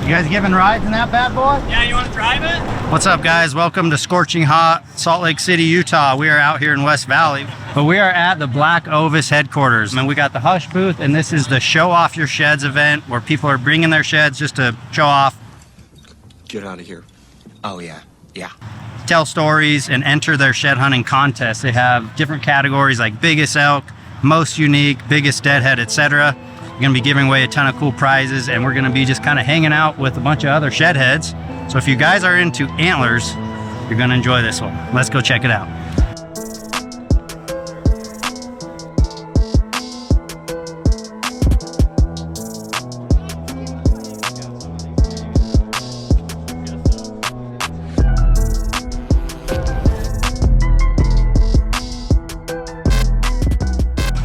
You guys giving rides in that bad boy? Yeah, you want to drive it? What's up, guys? Welcome to scorching hot Salt Lake City, Utah. We are out here in West Valley, but we are at the Black Ovis headquarters. And we got the Hush booth, and this is the Show Off Your Sheds event where people are bringing their sheds just to show off. Get out of here. Oh, yeah. Yeah. Tell stories and enter their shed hunting contests. They have different categories like biggest elk, most unique, biggest deadhead, etc. We're going to be giving away a ton of cool prizes, and we're going to be just kind of hanging out with a bunch of other shed heads. So if you guys are into antlers, you're going to enjoy this one. Let's go check it out.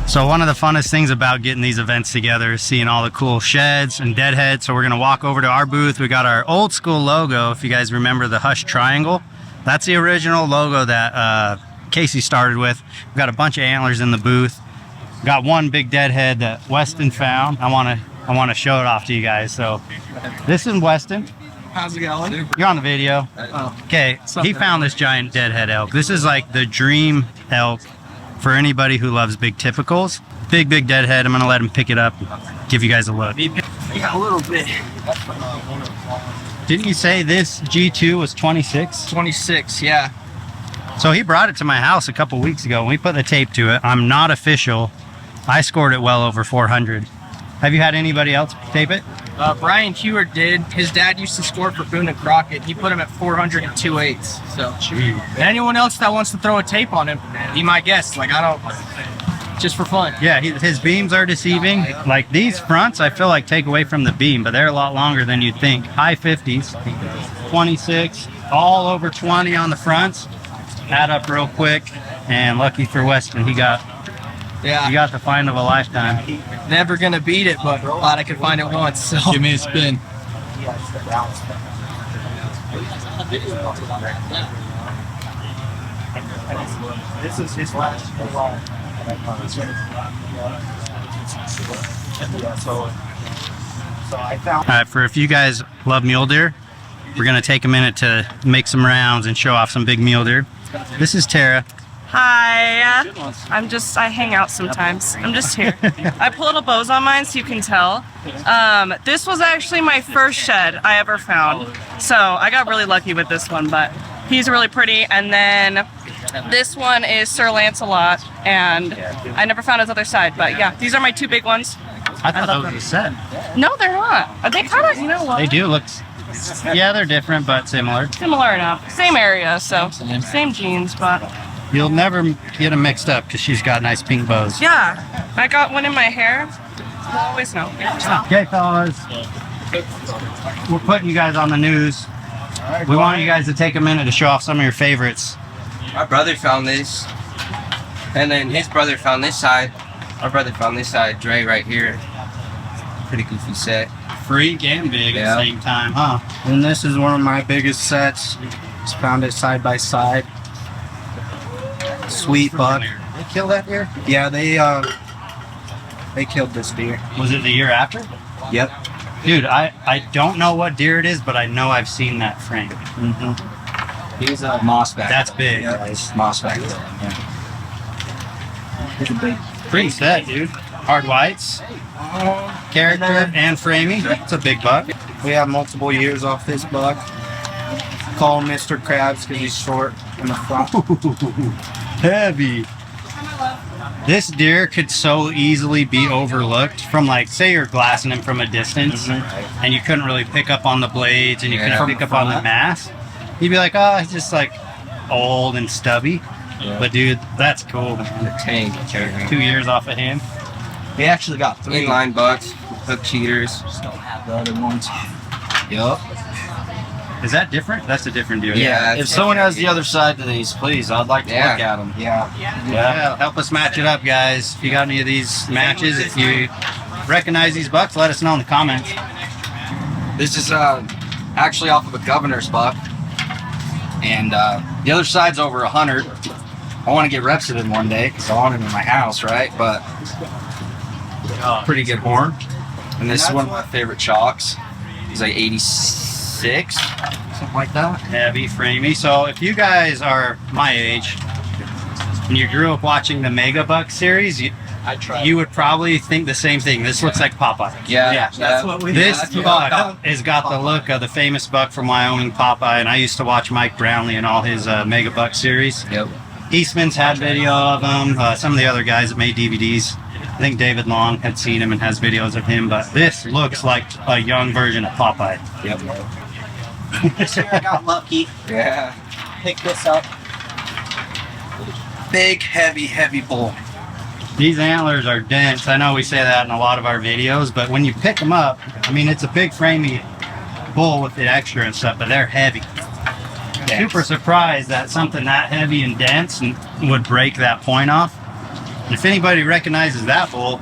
So one of the funnest things about getting these events together is seeing all the cool sheds and deadheads. So we're gonna walk over to our booth. We got our old school logo. If you guys remember the Hush triangle, that's the original logo that Casey started with. We've got a bunch of antlers in the booth. Got one big deadhead that Weston found. I wanna show it off to you guys. So this is Weston. How's it going? You're on the video. Okay, he found this giant deadhead elk. This is like the dream elk for anybody who loves big typicals. Big deadhead. I'm gonna let him pick it up, give you guys a look. Yeah, a little bit. Didn't you say this G2 was 26? 26, yeah. So he brought it to my house a couple weeks ago and we put the tape to it. I'm not official. I scored it well over 400. Have you had anybody else tape it? Brian Hewer did. His dad used to score for Boone and Crockett. He put him at 402.8. So anyone else that wants to throw a tape on him, be my guest. Like, I don't, just for fun. Yeah, his beams are deceiving. Like these fronts, I feel like take away from the beam, but they're a lot longer than you'd think. High 50s, 26, all over 20 on the fronts. Add up real quick, and lucky for Weston, he got the find of a lifetime. Never gonna beat it, but glad I could find it once. So give me a spin. This is his last. All right, for if you guys love mule deer, we're gonna take a minute to make some rounds and show off some big mule deer. This is Tara. Hi, I hang out sometimes. I'm just here. I put little bows on mine so you can tell. This was actually my first shed I ever found. So I got really lucky with this one, but he's really pretty. And then this one is Sir Lancelot, and I never found his other side, but yeah, these are my two big ones. I thought that was a set. No, they're not. They kind of, you know what? They do look, yeah, they're different, but similar. Similar enough. Same area, so same jeans, but. You'll never get them mixed up because she's got nice pink bows. Yeah, I got one in my hair. You'll always know. Okay, fellas. We're putting you guys on the news. We want you guys to take a minute to show off some of your favorites. My brother found this, and then his brother found this side. Our brother found this side, Dre right here. Pretty goofy set. Freak and big at the same time, huh? And this is one of my biggest sets. Just found it side by side. Sweet buck. They kill that deer? Yeah, they killed this deer. Was it the year after? Yep. Dude, I don't know what deer it is, but I know I've seen that frame. He's a mossback. That's big. Yeah, he's mossback. Yeah. He's a big. Pretty set, dude. Hard whites, character, and framing. It's a big buck. We have multiple years off this buck. Call him Mr. Krabs because he's short in the front. Heavy. This deer could so easily be overlooked from, like, say you're glassing him from a distance and you couldn't really pick up on the blades and you couldn't pick up on the mass. You'd be like, oh, he's just like old and stubby. But dude, that's cool, man. The tank. 2 years off of him. We actually got 3 Inline bucks, hook cheaters. Don't have the other ones. Yup. Is that different? That's a different deer. Yeah. If someone has the other side to these, please, I'd like to look at them. Yeah, help us match it up, guys. If you got any of these matches, if you recognize these bucks, let us know in the comments. This is actually off of a governor's buck, and the other side's over 100. I want to get reps of him one day because I want him in my house, right? But pretty good horn. And this is one of my favorite chalks. He's like 86, something like that. Heavy, framey. So if you guys are my age and you grew up watching the Mega Buck series, you would probably think the same thing. This looks like Popeye. Yeah. That's what we This that's what buck I thought. has got the look of the famous buck from Wyoming, Popeye, and I used to watch Mike Brownlee and all his Mega Buck series. Yep. Eastman's had video of him. Some of the other guys that made DVDs. I think David Long had seen him and has videos of him, but this looks like a young version of Popeye. Yep. This year I got lucky. Yeah. Picked this up. Big, heavy bull. These antlers are dense. I know we say that in a lot of our videos, but when you pick them up, I mean, it's a big framey bull with the extra and stuff, but they're heavy. Super surprised that something that heavy and dense would break that point off. And if anybody recognizes that bull,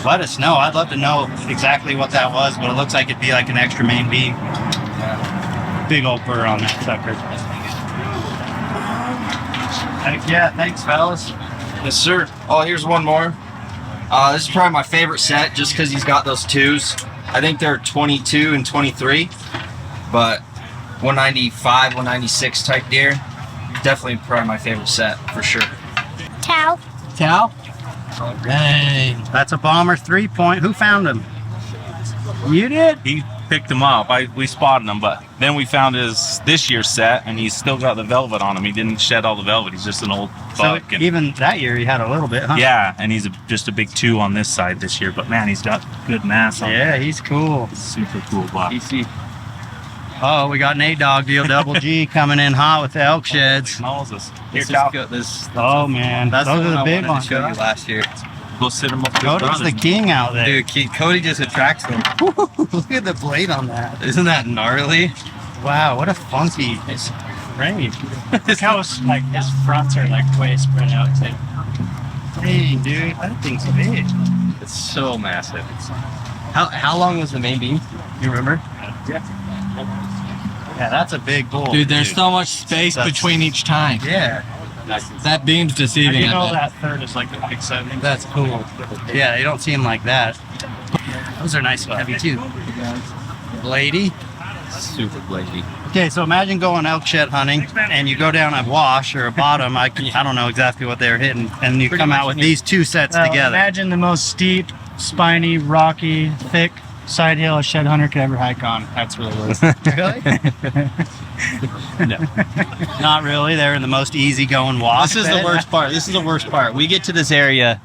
let us know. I'd love to know exactly what that was, but it looks like it'd be like an extra main beam. Big old burr on that sucker. Heck yeah, thanks fellas. Yes, sir. Oh, here's one more. This is probably my favorite set just because he's got those twos. I think they're 22 and 23, but 195, 196 type deer. Definitely probably my favorite set for sure. Cow. Cow? Dang. That's a bomber 3-point. Who found him? You did? He picked him up. We spotted him, but then we found this year's set, and he's still got the velvet on him. He didn't shed all the velvet. He's just an old So buck. And, even that year he had a little bit, huh? yeah, and he's just a big 2 on this side this year. But man, he's got good mass on him. Yeah, he's cool. Super cool buck. Oh, we got Nate Dog Deal Double G coming in hot with the elk sheds. Moses. Here, This is Cal. good. This Oh man, that's those the are one the I big wanted ones. to show you last year. Go sit him up. with his Cody's the brothers. king out there. Dude, Cody just attracts them. Look at the blade on that. Isn't that gnarly? Wow, what a funky frame. Look how like his fronts are like way spread out too. Dang, dude, that thing's big. It's so massive. How long was the main beam? You remember? Yeah, that's a big bull. Dude, there's so much space That's- between each time. Yeah, That beam's deceiving. You know I bet. that third is like a big 7. that's cool. Yeah, you don't see them like that. Those are nice and heavy too. Blady. Super blazey. Okay, so imagine going elk shed hunting and you go down a wash or a bottom. I don't know exactly what they were hitting, and you come out with these two sets together. Imagine the most steep, spiny, rocky, thick side hill a shed hunter could ever hike on. That's what it was. Really? Not really. They're in the most easygoing wash. This is the bed. worst part. This is the worst part. We get to this area,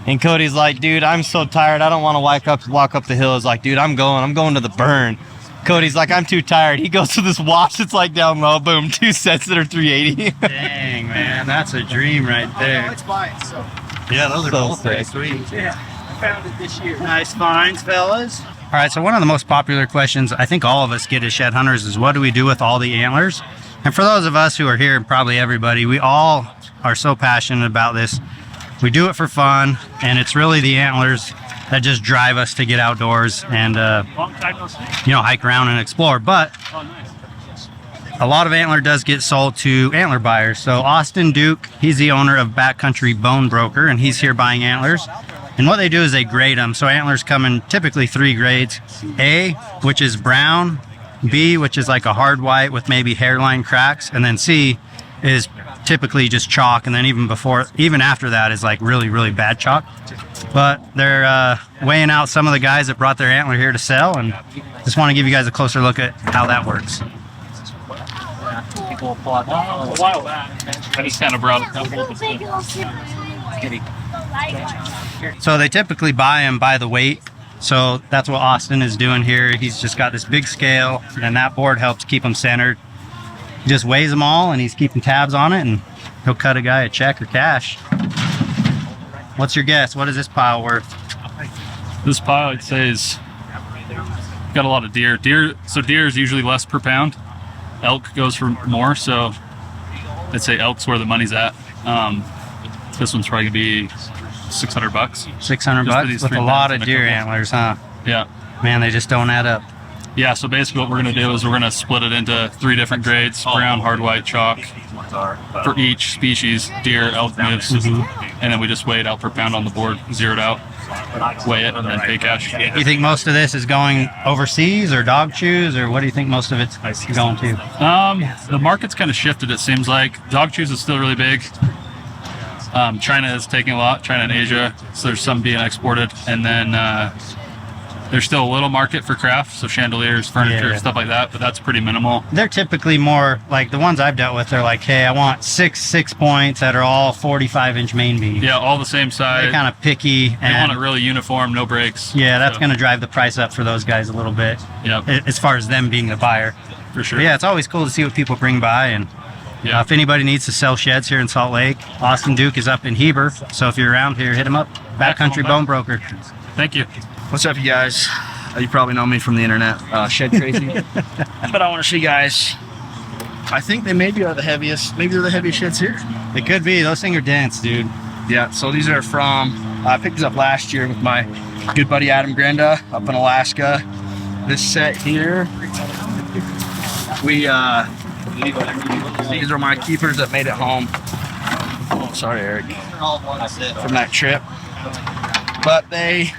and Cody's like, "Dude, I'm so tired. I don't want to walk up the hill." He's like, "Dude, I'm going to the burn." Cody's like, "I'm too tired." He goes to this wash that's like down low. Boom, 2 sets that are 380. Dang, man, that's a dream right there. It's mine, so Yeah, those are So both pretty sick. sweet. yeah. I found it this year. Nice finds, fellas. All right, so one of the most popular questions I think all of us get as shed hunters is what do we do with all the antlers? And for those of us who are here, and probably everybody, we all are so passionate about this. We do it for fun, and it's really the antlers that just drive us to get outdoors and, hike around and explore. But a lot of antler does get sold to antler buyers. So Austin Duke, he's the owner of Backcountry Bone Broker, and he's here buying antlers. And what they do is they grade them. So antlers come in typically 3 grades. A, which is brown. B, which is like a hard white with maybe hairline cracks. And then C is typically just chalk. And then even after that is like really, really bad chalk. But they're weighing out some of the guys that brought their antler here to sell. And just want to give you guys a closer look at how that works. A while back, I just kind of brought a couple of So they typically buy them by the weight. So that's what Austin is doing here. He's just got this big scale, and that board helps keep them centered. He just weighs them all, and he's keeping tabs on it, and he'll cut a guy a check or cash. What's your guess? What is this pile worth? This pile, I'd say, is got a lot of deer. Deer is usually less per pound. Elk goes for more, so I'd say elk's where the money's at. This one's probably gonna be $600. 600 Just for bucks these with 3 a lot pounds of and a deer couple. antlers, huh? Yeah. Man, they just don't add up. Yeah, so basically what we're gonna do is we're gonna split it into 3 different grades: brown, hard white, chalk, for each species, deer, elk, moose, and then we just weigh it out per pound on the board, zero it out. weigh it, and then pay cash. You think most of this is going overseas or dog chews, or what do you think most of it's going to? The market's kind of shifted, it seems like. Dog chews is still really big. China is taking a lot, China and Asia, so there's some being exported. And then there's still a little market for craft, so chandeliers, furniture, stuff like that, but that's pretty minimal. They're typically more like the ones I've dealt with. They're like, hey, I want six points that are all 45-inch main beam. Yeah, all the same size. They're kind of picky. They want it really uniform, no breaks. Yeah, that's going to drive the price up for those guys a little bit. Yep. As far as them being the buyer. For sure. But yeah, it's always cool to see what people bring by. And if anybody needs to sell sheds here in Salt Lake, Austin Duke is up in Heber. So if you're around here, hit him up. Backcountry Bone Broker. Thank you. What's up, you guys? You probably know me from the internet, Shed Crazy. But I want to show you guys. I think they maybe are the heaviest. Maybe they're the heaviest sheds here. It could be. Those things are dense, dude. Yeah. So these are from. I picked these up last year with my good buddy Adam Grenda up in Alaska. This set here. These are my keepers that made it home. Oh, sorry, Eric. From that trip. But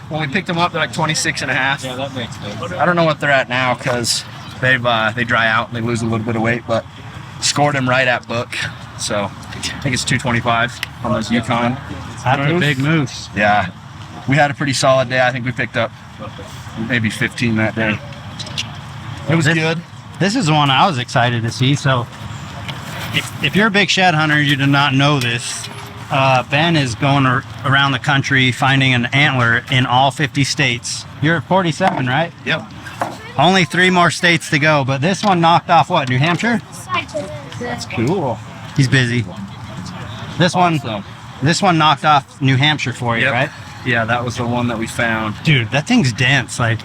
when we picked them up, they're like 26 and a half. Yeah, that makes sense. I don't know what they're at now because they dry out and they lose a little bit of weight, but scored them right at book. So I think it's 225 on those Yukon. That's a big moose. Yeah. We had a pretty solid day. I think we picked up maybe 15 that day. It was good. This is the one I was excited to see. So if you're a big shed hunter and you do not know this, Ben is going around the country finding an antler in all 50 states. You're at 47, right? Yep. Only 3 more states to go, but this one knocked off what, New Hampshire? That's cool. He's busy. This one knocked off New Hampshire for you, right? Yeah, that was the one that we found. Dude, that thing's dense, like,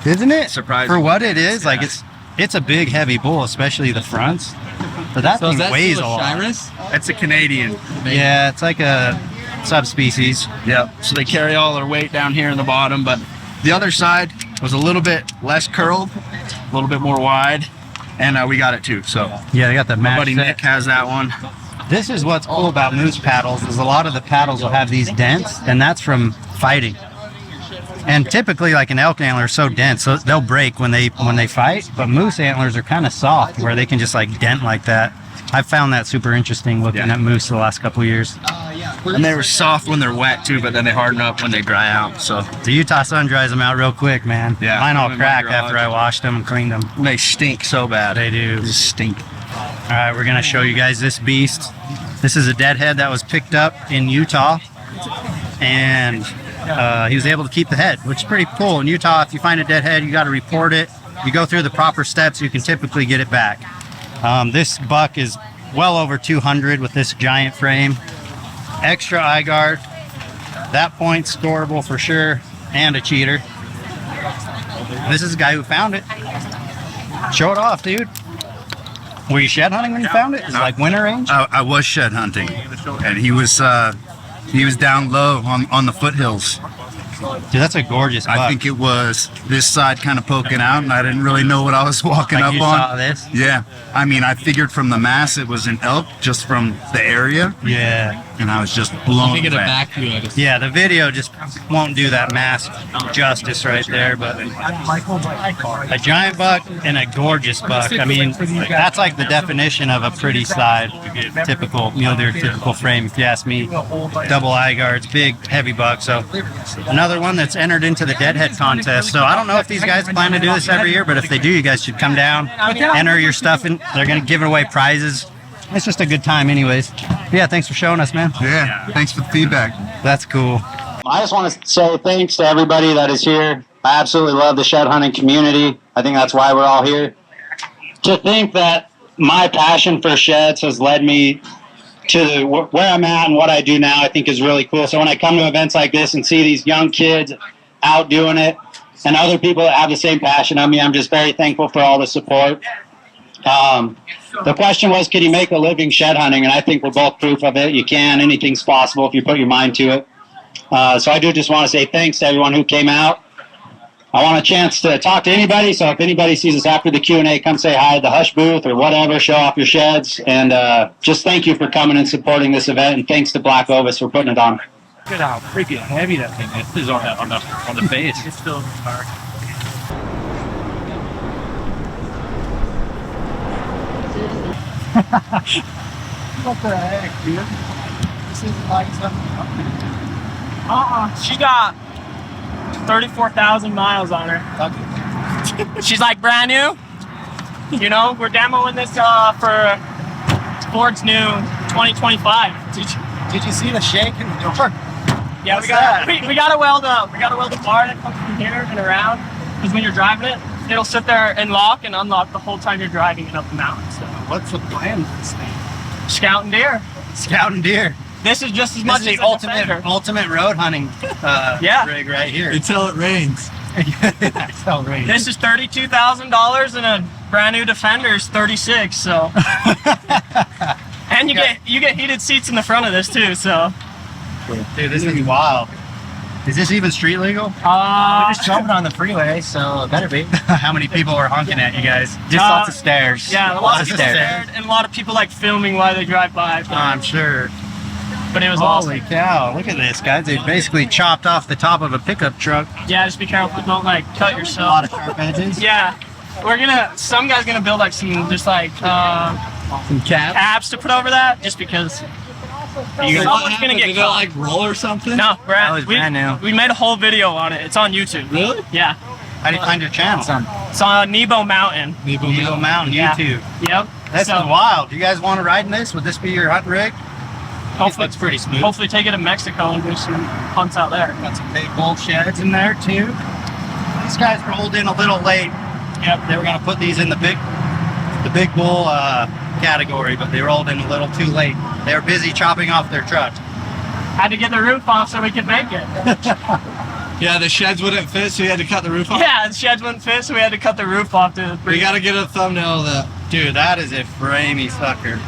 isn't it? Surprising. For what it is, like it's a big, heavy bull, especially the fronts. But that thing weighs a lot. It's a Canadian. Yeah, it's like a subspecies. Yep. So they carry all their weight down here in the bottom, but the other side was a little bit less curled, a little bit more wide, and we got it too. So yeah, they got the match. My buddy Nick has that one. This is what's cool about moose paddles is a lot of the paddles will have these dents, and that's from fighting. And typically, like an elk antler is so dense, so they'll break when they fight. But moose antlers are kind of soft, where they can just like dent like that. I've found that super interesting looking at moose the last couple of years. And they were soft when they're wet too, but then they harden up when they dry out. So the Utah sun dries them out real quick, man. Yeah, mine all cracked after I washed them and cleaned them. They stink so bad. They do. They stink. All right, we're gonna show you guys this beast. This is a deadhead that was picked up in Utah, and he was able to keep the head, which is pretty cool. In Utah, if you find a deadhead, you got to report it. You go through the proper steps, you can typically get it back. This buck is well over 200 with this giant frame. Extra eye guard. That point's scoreable for sure, and a cheater. This is the guy who found it. Show it off, dude. Were you shed hunting when you found it? Is it like winter range? I was shed hunting, and he was down low on the foothills. Dude, that's a gorgeous buck. I think it was this side kind of poking out, and I didn't really know what I was walking up you on. Saw this? Yeah. I mean, I figured from the mass it was an elk just from the area. Yeah. And I was just blown away. Yeah, the video just won't do that mass justice right there, but a giant buck and a gorgeous buck. I mean, that's like the definition of a pretty side, typical mule deer, typical frame, if you ask me. Double eye guards, big, heavy buck. So another one that's entered into the deadhead contest. So I don't know if these guys plan to do this every year, but if they do, you guys should come down, enter your stuff in. They're going to give away prizes. It's just a good time anyways. Yeah, thanks for showing us, man. Yeah, thanks for the feedback. That's cool. I just want to say thanks to everybody that is here. I absolutely love the shed hunting community. I think that's why we're all here. To think that my passion for sheds has led me to where I'm at and what I do now, I think is really cool. So when I come to events like this and see these young kids out doing it and other people that have the same passion of me, I'm just very thankful for all the support. The question was, can you make a living shed hunting? And I think we're both proof of it. You can. Anything's possible if you put your mind to it. So I do just want to say thanks to everyone who came out. I want a chance to talk to anybody. So if anybody sees us after the Q&A, come say hi at the Hush booth or whatever. Show off your sheds. And just thank you for coming and supporting this event. And thanks to Black Ovis for putting it on. Look at how freaking heavy that thing is on the base. It's still in the car. What the heck, dude? This isn't like something. She got 34,000 miles on her. She's like brand new. You know, we're demoing this for Ford's new 2025. Did you see the shake in the door? Yeah, we gotta weld the bar that comes from here and around. Because when you're driving it, it'll sit there and lock and unlock the whole time you're driving it up the mountain. So What's the plan with this thing? scouting deer. Scouting deer. This is just as This much is as the ultimate road hunting rig right here. Until it rains. Until it rains. This is $32,000 and a brand new Defender's 36. So, and you get heated seats in the front of this too. So, Dude, this is wild. Is this even street legal? we're just jumping on the freeway, so it better be. How many people are honking at you guys? Just lots of stairs. Yeah, a lot of people stared, and a lot of people like filming while they drive by. I'm sure. But it was Holy awesome. cow, look at this, guys. They basically chopped off the top of a pickup truck. Yeah, just be careful, don't like cut A yourself. lot of sharp edges. Yeah, some guy's gonna build like some just like Some caps to put over that, just because. Someone's gonna get caught. like roll or something? No, That was brand new. we made a whole video on it. It's on YouTube. Really? Yeah. How do you find your channel? It's on Nebo Mountain. Nebo Mountain, Yeah. YouTube. Yep. This is wild. You guys want to ride in this? Would this be your hunt rig? Hopefully, Looks pretty smooth. hopefully take it to Mexico and do some hunts out there. Got some big bull sheds in there too. These guys rolled in a little late. Yep, they were gonna put these in the big bull category, but they rolled in a little too late. They were busy chopping off their truck. Had to get the roof off so we could make it. Yeah, the sheds wouldn't fit, so you had to cut the roof off. Yeah, the sheds wouldn't fit, so we had to cut the roof off to We gotta get a thumbnail of that. Dude, that is a framey sucker.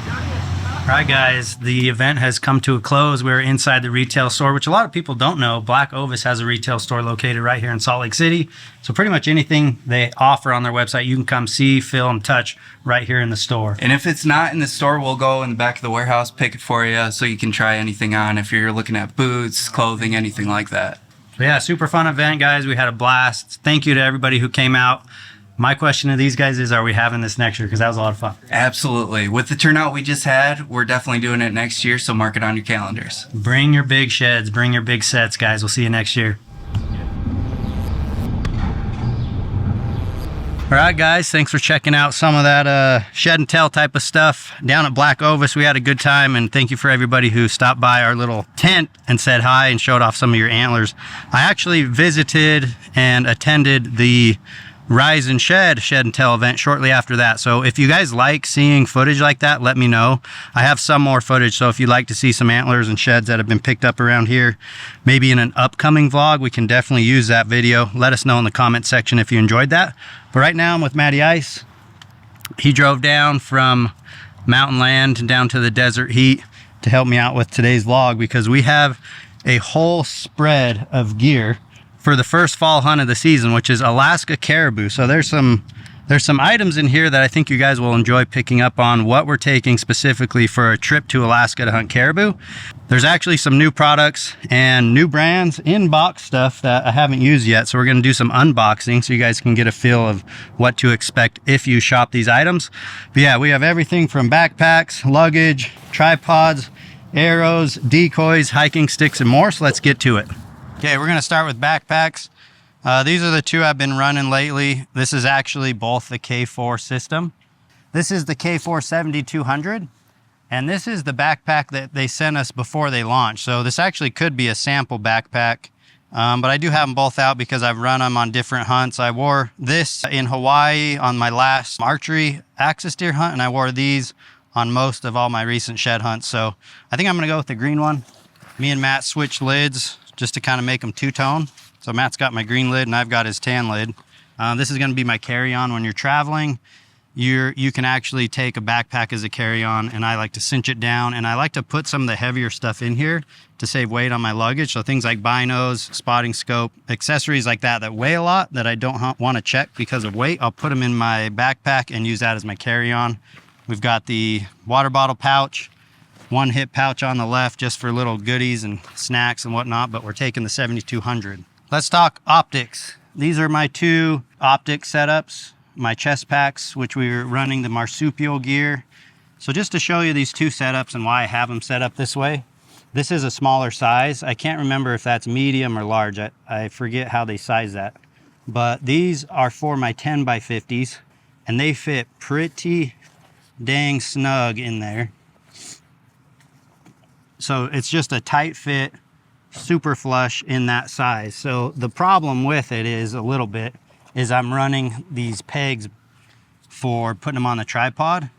All right, guys, the event has come to a close. We're inside the retail store, which a lot of people don't know. Black Ovis has a retail store located right here in Salt Lake City. So pretty much anything they offer on their website, you can come see, feel, and touch right here in the store. And if it's not in the store, we'll go in the back of the warehouse, pick it for you so you can try anything on if you're looking at boots, clothing, anything like that. So yeah, super fun event, guys. We had a blast. Thank you to everybody who came out. My question to these guys is, are we having this next year? Because that was a lot of fun. Absolutely. With the turnout we just had, we're definitely doing it next year, so mark it on your calendars. Bring your big sheds, bring your big sets, guys. We'll see you next year. All right, guys, thanks for checking out some of that shed and tell type of stuff down at Black Ovis. We had a good time, and thank you for everybody who stopped by our little tent and said hi and showed off some of your antlers. I actually visited and attended the Rise and Shed and Tell event shortly after that. So if you guys like seeing footage like that, let me know. I have some more footage, so if you'd like to see some antlers and sheds that have been picked up around here, maybe in an upcoming vlog, we can definitely use that video. Let us know in the comment section if you enjoyed that. But right now I'm with Matty Ice. He drove down from Mountain Land down to the Desert Heat to help me out with today's vlog, because we have a whole spread of gear for the first fall hunt of the season, which is Alaska caribou. So there's some items in here that I think you guys will enjoy picking up on, what we're taking specifically for a trip to Alaska to hunt caribou. There's actually some new products and new brands in box stuff that I haven't used yet. So we're gonna do some unboxing so you guys can get a feel of what to expect if you shop these items. But yeah, we have everything from backpacks, luggage, tripods, arrows, decoys, hiking sticks, and more. So let's get to it. Okay, we're gonna start with backpacks. These are the two I've been running lately. This is actually both the K4 system. This is the K4 7200, and this is the backpack that they sent us before they launched. So this actually could be a sample backpack, but I do have them both out because I've run them on different hunts. I wore this in Hawaii on my last archery axis deer hunt, and I wore these on most of all my recent shed hunts. So I think I'm gonna go with the green one. Me and Matt switched lids just to kind of make them two-tone. So Matt's got my green lid and I've got his tan lid. This is gonna be my carry-on when you're traveling. You can actually take a backpack as a carry-on, and I like to cinch it down, and I like to put some of the heavier stuff in here to save weight on my luggage. So things like binos, spotting scope, accessories like that weigh a lot that I don't want to check because of weight, I'll put them in my backpack and use that as my carry-on. We've got the water bottle pouch. one hip pouch on the left just for little goodies and snacks and whatnot, but we're taking the 7200. Let's talk optics. These are my two optic setups, my chest packs, which we were running the marsupial gear. So just to show you these two setups and why I have them set up this way. This is a smaller size. I can't remember if that's medium or large. I forget how they size that. But these are for my 10x50s, and they fit pretty dang snug in there. So it's just a tight fit, super flush in that size. So the problem with it is a little bit is I'm running these pegs for putting them on the tripod.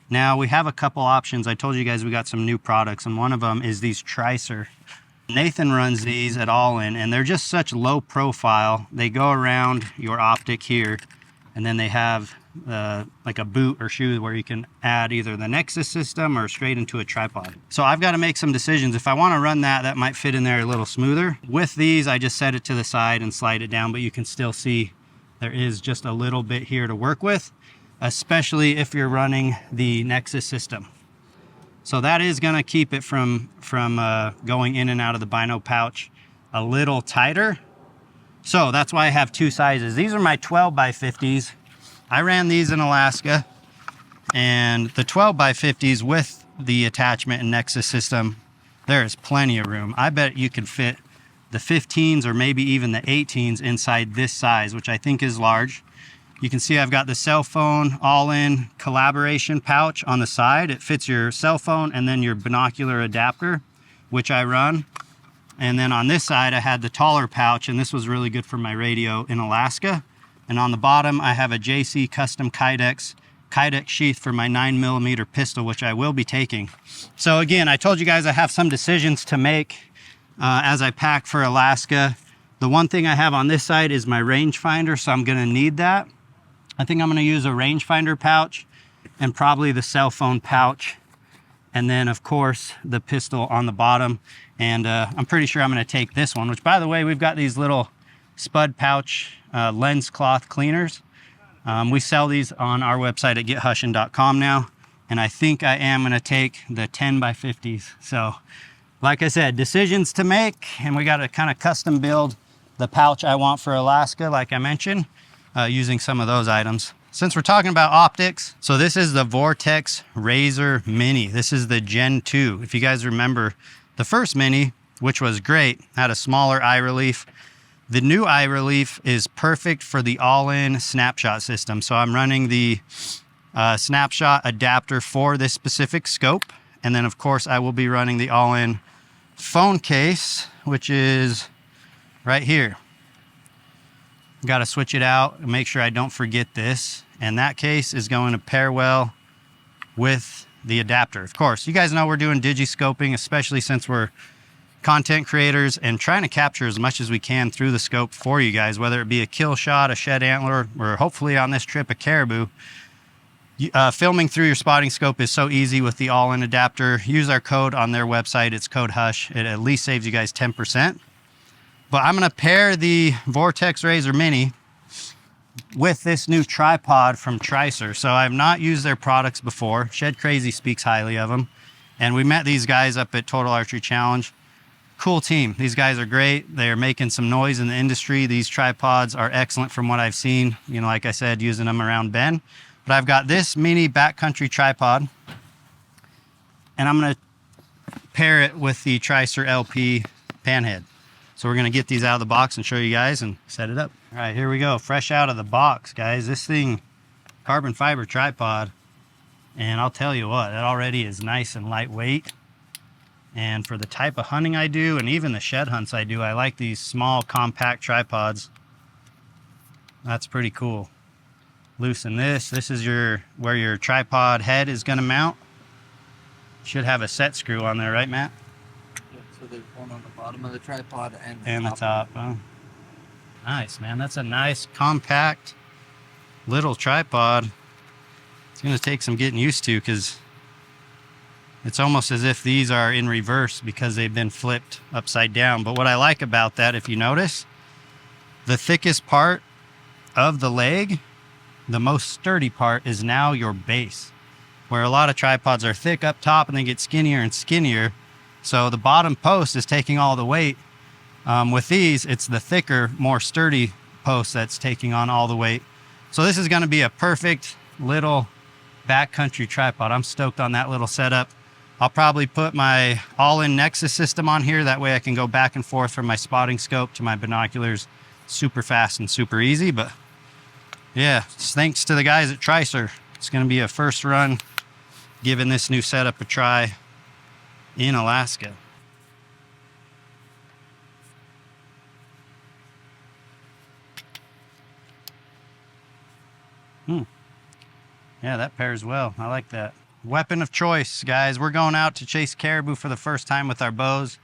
Now we have a couple options. I told you guys we got some new products, and one of them is these Tricer. Nathan runs these at Ollin, and they're just such low profile. They go around your optic here, and then they have like a boot or shoe where you can add either the Nexus system or straight into a tripod. So I've got to make some decisions. If I want to run that, that might fit in there a little smoother. With these, I just set it to the side and slide it down, but you can still see there is just a little bit here to work with, especially if you're running the Nexus system. So that is going to keep it from going in and out of the bino pouch a little tighter. So that's why I have two sizes. These are my 12x50s. I ran these in Alaska, and the 12x50s with the attachment and Nexus system, there is plenty of room. I bet you could fit the 15s or maybe even the 18s inside this size, which I think is large. You can see I've got the cell phone all-in collaboration pouch on the side. It fits your cell phone and then your binocular adapter, which I run. And then on this side, I had the taller pouch, and this was really good for my radio in Alaska. And on the bottom, I have a JC Custom Kydex sheath for my 9mm pistol, which I will be taking. So again, I told you guys I have some decisions to make as I pack for Alaska. The one thing I have on this side is my rangefinder, so I'm gonna need that. I think I'm gonna use a rangefinder pouch and probably the cell phone pouch. And then of course, the pistol on the bottom. And I'm pretty sure I'm gonna take this one, which by the way, we've got these little spud pouch lens cloth cleaners. We sell these on our website at gethushin.com now. And I think I am gonna take the 10x50s. So like I said, decisions to make, and we got to kind of custom build the pouch I want for Alaska, like I mentioned, using some of those items. Since we're talking about optics, so this is the Vortex Razor Mini. This is the Gen 2. If you guys remember the first Mini, which was great, had a smaller eye relief. The new eye relief is perfect for the all-in snapshot system. So I'm running the snapshot adapter for this specific scope. And then of course I will be running the all-in phone case, which is right here. Got to switch it out and make sure I don't forget this. And that case is going to pair well with the adapter. Of course, you guys know we're doing Digiscoping, especially since we're content creators and trying to capture as much as we can through the scope for you guys, whether it be a kill shot, a shed antler, or hopefully on this trip, a caribou. Filming through your spotting scope is so easy with the all-in adapter. Use our code on their website. It's code HUSH. It at least saves you guys 10%. But I'm going to pair the Vortex Razor Mini with this new tripod from Tricer. So I've not used their products before. Shed Crazy speaks highly of them. And we met these guys up at Total Archery Challenge. Cool team. These guys are great. They're making some noise in the industry. These tripods are excellent from what I've seen. You know, like I said, using them around Bend. But I've got this mini backcountry tripod, and I'm going to pair it with the Tricer LP panhead. So we're going to get these out of the box and show you guys and set it up. All right, here we go. Fresh out of the box, guys. This thing, carbon fiber tripod, and I'll tell you what, it already is nice and lightweight. And for the type of hunting I do, and even the shed hunts I do, I like these small, compact tripods. That's pretty cool. Loosen this. This is where your tripod head is going to mount. Should have a set screw on there, right, Matt? Yeah, so there's one on the bottom of the tripod and the top. Oh. Nice, man. That's a nice, compact, little tripod. It's going to take some getting used to because it's almost as if these are in reverse because they've been flipped upside down. But what I like about that, if you notice, the thickest part of the leg, the most sturdy part, is now your base. where a lot of tripods are thick up top and they get skinnier and skinnier. So the bottom post is taking all the weight. With these, it's the thicker, more sturdy post that's taking on all the weight. So this is going to be a perfect little backcountry tripod. I'm stoked on that little setup. I'll probably put my Ollin Nexus system on here. That way I can go back and forth from my spotting scope to my binoculars super fast and super easy. But yeah, thanks to the guys at Tricer. It's going to be a first run giving this new setup a try in Alaska. Yeah, that pairs well. I like that. Weapon of choice, guys. We're going out to chase caribou for the first time with our bows.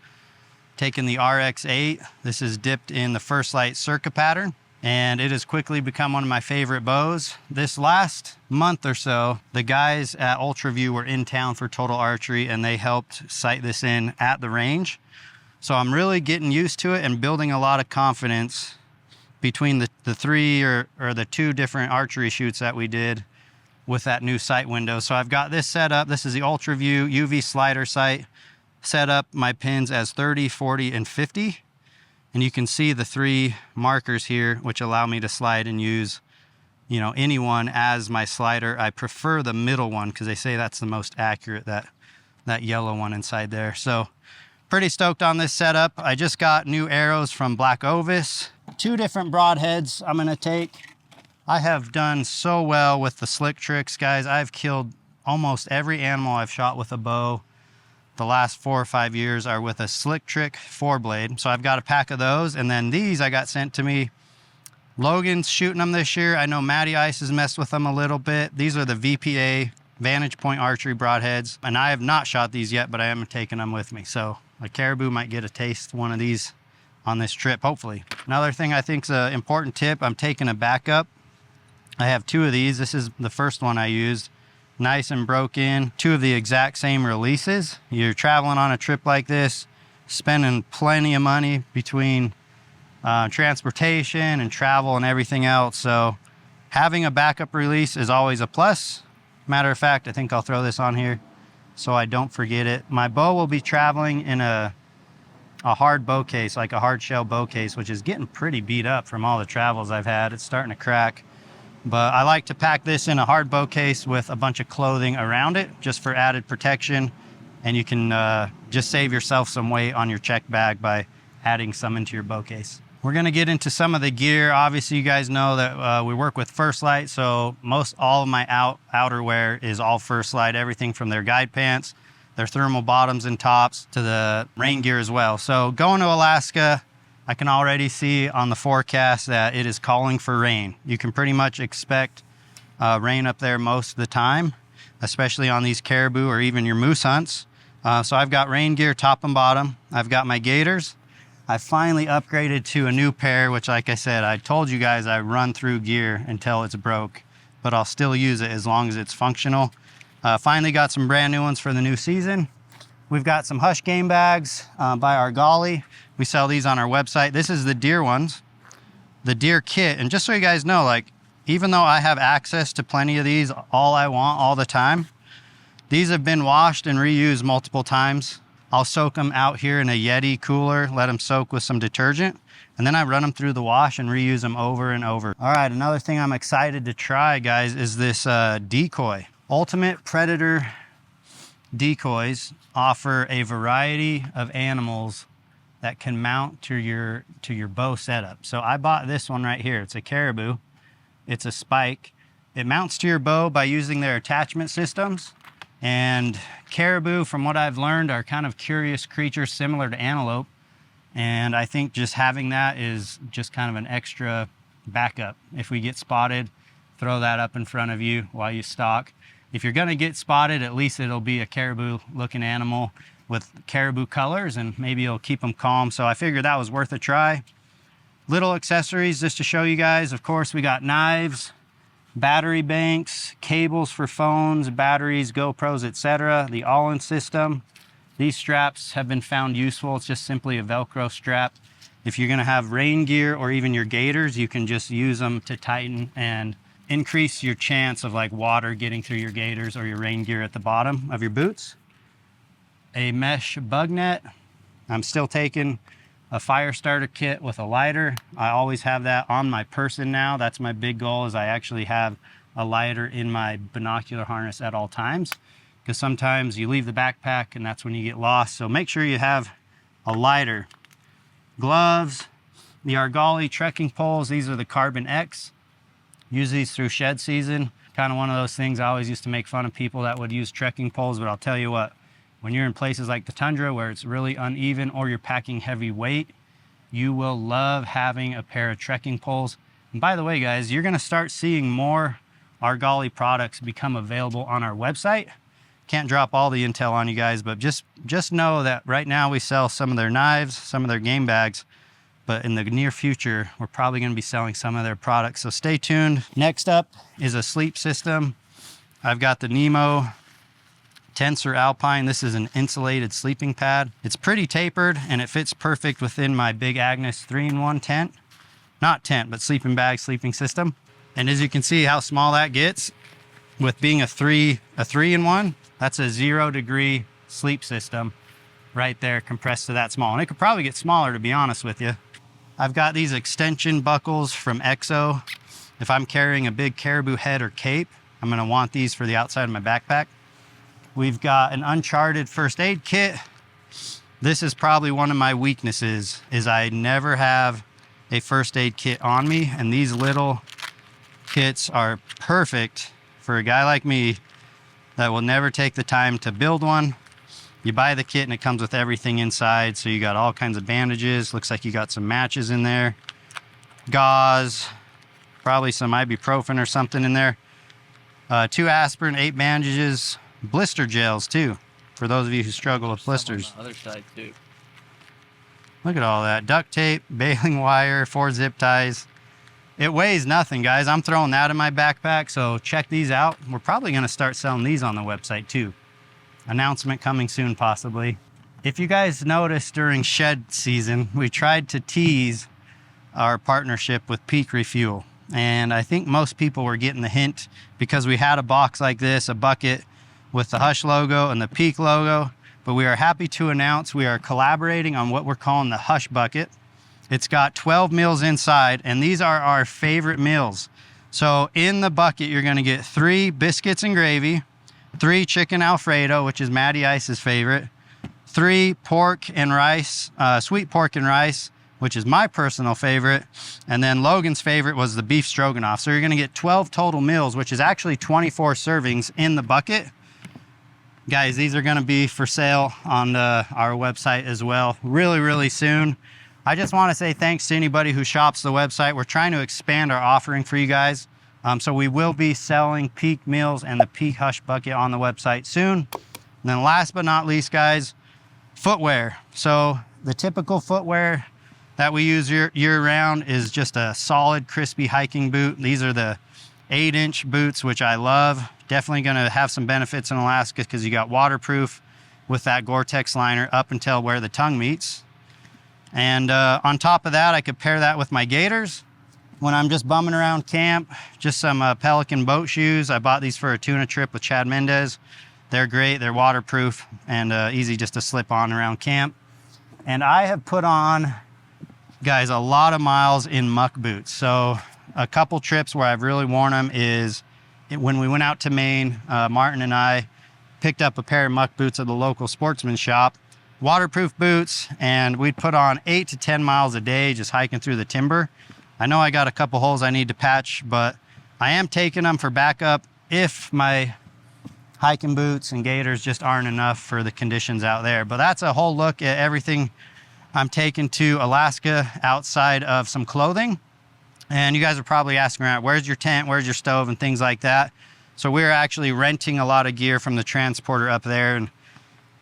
Taking the RX8. This is dipped in the First Lite Cerca pattern, and it has quickly become one of my favorite bows. This last month or so, the guys at UltraView were in town for Total Archery, and they helped sight this in at the range. So I'm really getting used to it and building a lot of confidence between the three or the two different archery shoots that we did with that new sight window. So I've got this set up. This is the UltraView UV slider sight. Set up my pins as 30, 40, and 50. And you can see the three markers here, which allow me to slide and use, you know, any one as my slider. I prefer the middle one because they say that's the most accurate, that yellow one inside there. So pretty stoked on this setup. I just got new arrows from Black Ovis. 2 different broadheads I'm gonna take. I have done so well with the slick tricks, guys. I've killed almost every animal I've shot with a bow. The last 4 or 5 years are with a slick trick 4-blade. So I've got a pack of those. And then these I got sent to me. Logan's shooting them this year. I know Matty Ice has messed with them a little bit. These are the VPA Vantage Point Archery broadheads. And I have not shot these yet, but I am taking them with me. So a caribou might get a taste one of these on this trip, hopefully. Another thing I think is an important tip, I'm taking a backup. I have 2 of these. This is the first one I used. Nice and broken. 2 of the exact same releases. You're traveling on a trip like this, spending plenty of money between transportation and travel and everything else. So having a backup release is always a plus. Matter of fact, I think I'll throw this on here so I don't forget it. My bow will be traveling in a hard bow case, like a hard shell bow case, which is getting pretty beat up from all the travels I've had. It's starting to crack. But I like to pack this in a hard bow case with a bunch of clothing around it just for added protection. And you can just save yourself some weight on your check bag by adding some into your bow case. We're gonna get into some of the gear. Obviously you guys know that we work with First Lite, so all of my outerwear is all First Lite, everything from their guide pants, their thermal bottoms and tops, to the rain gear as well. So going to Alaska, I can already see on the forecast that it is calling for rain. You can pretty much expect rain up there most of the time, especially on these caribou or even your moose hunts. So I've got rain gear top and bottom. I've got my gaiters. I finally upgraded to a new pair, which, like I said, I told you guys I run through gear until it's broke, but I'll still use it as long as it's functional. Finally got some brand new ones for the new season. We've got some Hush game bags by Argali. We sell these on our website. This is the deer ones, the deer kit. And just so you guys know, like, even though I have access to plenty of these all I want all the time, these have been washed and reused multiple times. I'll soak them out here in a YETI cooler, let them soak with some detergent, and then I run them through the wash and reuse them over and over. All right, another thing I'm excited to try, guys, is this decoy. Ultimate Predator decoys offer a variety of animals that can mount to your bow setup. So I bought this one right here. It's a caribou. It's a spike. It mounts to your bow by using their attachment systems. And caribou, from what I've learned, are kind of curious creatures similar to antelope. And I think just having that is just kind of an extra backup. If we get spotted, throw that up in front of you while you stalk. If you're gonna get spotted, at least it'll be a caribou looking animal with caribou colors, and maybe it'll keep them calm. So I figured that was worth a try. Little accessories just to show you guys. Of course, we got knives, battery banks, cables for phones, batteries, GoPros, etc. The Ollin system. These straps have been found useful. It's just simply a Velcro strap. If you're gonna have rain gear or even your gaiters, you can just use them to tighten and increase your chance of like water getting through your gaiters or your rain gear at the bottom of your boots. A mesh bug net. I'm still taking a fire starter kit with a lighter. I always have that on my person now. That's my big goal, is I actually have a lighter in my binocular harness at all times, because sometimes you leave the backpack and that's when you get lost. So make sure you have a lighter. Gloves, the Argali trekking poles. These are the Carbon X. Use these through shed season. Kind of one of those things I always used to make fun of people that would use trekking poles, but I'll tell you what, when you're in places like the Tundra where it's really uneven or you're packing heavy weight, you will love having a pair of trekking poles. And by the way, guys, you're gonna start seeing more Argali products become available on our website. Can't drop all the intel on you guys, but just know that right now we sell some of their knives, some of their game bags, but in the near future, we're probably gonna be selling some of their products. So stay tuned. Next up is a sleep system. I've got the Nemo Tensor Alpine. This is an insulated sleeping pad. It's pretty tapered and it fits perfect within my Big Agnes 3-in-1 tent. Not tent, but sleeping bag, sleeping system. And as you can see how small that gets with being a 3-in-1, that's a 0-degree sleep system right there, compressed to that small. And it could probably get smaller, to be honest with you. I've got these extension buckles from EXO. If I'm carrying a big caribou head or cape, I'm gonna want these for the outside of my backpack. We've got an Uncharted first aid kit. This is probably one of my weaknesses, is I never have a first aid kit on me, and these little kits are perfect for a guy like me that will never take the time to build one. You buy the kit and it comes with everything inside. So you got all kinds of bandages. Looks like you got some matches in there. Gauze, probably some ibuprofen or something in there. 2 aspirin, 8 bandages, blister gels too, for those of you who struggle with blisters. On the other side too. Look at all that. Duct tape, baling wire, 4 zip ties. It weighs nothing, guys. I'm throwing that in my backpack, so check these out. We're probably gonna start selling these on the website too. Announcement coming soon, possibly. If you guys noticed during shed season, we tried to tease our partnership with Peak Refuel. And I think most people were getting the hint because we had a box like this, a bucket with the Hush logo and the Peak logo. But we are happy to announce we are collaborating on what we're calling the Hush bucket. It's got 12 meals inside, and these are our favorite meals. So in the bucket, you're gonna get 3 biscuits and gravy, 3 chicken Alfredo, which is Matty Ice's favorite, 3 pork and rice, sweet pork and rice, which is my personal favorite, and then Logan's favorite was the beef stroganoff. So you're gonna get 12 total meals, which is actually 24 servings in the bucket. Guys, these are gonna be for sale on our website as well, really soon. I just wanna say thanks to anybody who shops the website. We're trying to expand our offering for you guys. So we will be selling Peak meals and the Peak Hush bucket on the website soon. And then last but not least, guys, footwear. So the typical footwear that we use year round is just a solid, crispy hiking boot. These are the 8-inch boots, which I love. Definitely gonna have some benefits in Alaska because you got waterproof with that Gore-Tex liner up until where the tongue meets. And on top of that, I could pair that with my gaiters. When I'm just bumming around camp, just some Pelican boat shoes. I bought these for a tuna trip with Chad Mendez. They're great, they're waterproof and easy just to slip on around camp. And I have put on, guys, a lot of miles in muck boots. So a couple trips where I've really worn them is when we went out to Maine, Martin and I picked up a pair of muck boots at the local sportsman shop, waterproof boots, and we'd put on 8 to 10 miles a day just hiking through the timber. I know I got a couple holes I need to patch, but I am taking them for backup if my hiking boots and gaiters just aren't enough for the conditions out there. But that's a whole look at everything I'm taking to Alaska outside of some clothing. And you guys are probably asking around, where's your tent, where's your stove, and things like that. So we're actually renting a lot of gear from the transporter up there. And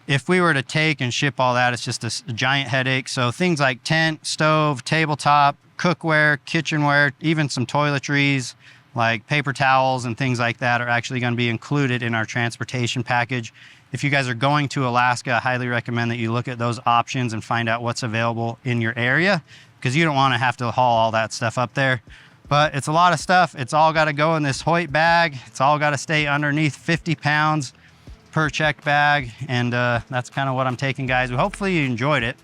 if we were to take and ship all that, it's just a giant headache. So things like tent, stove, tabletop, cookware, kitchenware, even some toiletries, like paper towels and things like that are actually going to be included in our transportation package. If you guys are going to Alaska, I highly recommend that you look at those options and find out what's available in your area, because you don't want to have to haul all that stuff up there. But it's a lot of stuff. It's all got to go in this Hoyt bag. It's all got to stay underneath 50 pounds per check bag. And that's kind of what I'm taking, guys. Hopefully you enjoyed it.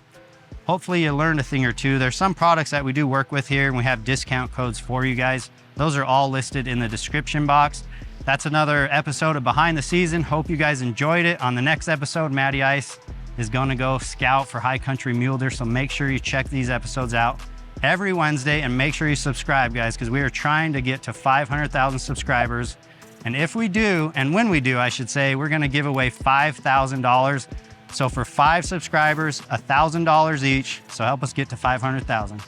Hopefully you learned a thing or two. There's some products that we do work with here, and we have discount codes for you guys. Those are all listed in the description box. That's another episode of Behind the Season. Hope you guys enjoyed it. On the next episode, Matty Ice is going to go scout for high country mule deer. So make sure you check these episodes out every Wednesday, and make sure you subscribe, guys, because we are trying to get to 500,000 subscribers. And if we do, and when we do, I should say, we're going to give away $5,000. So for 5 subscribers, $1,000 each. So help us get to 500,000.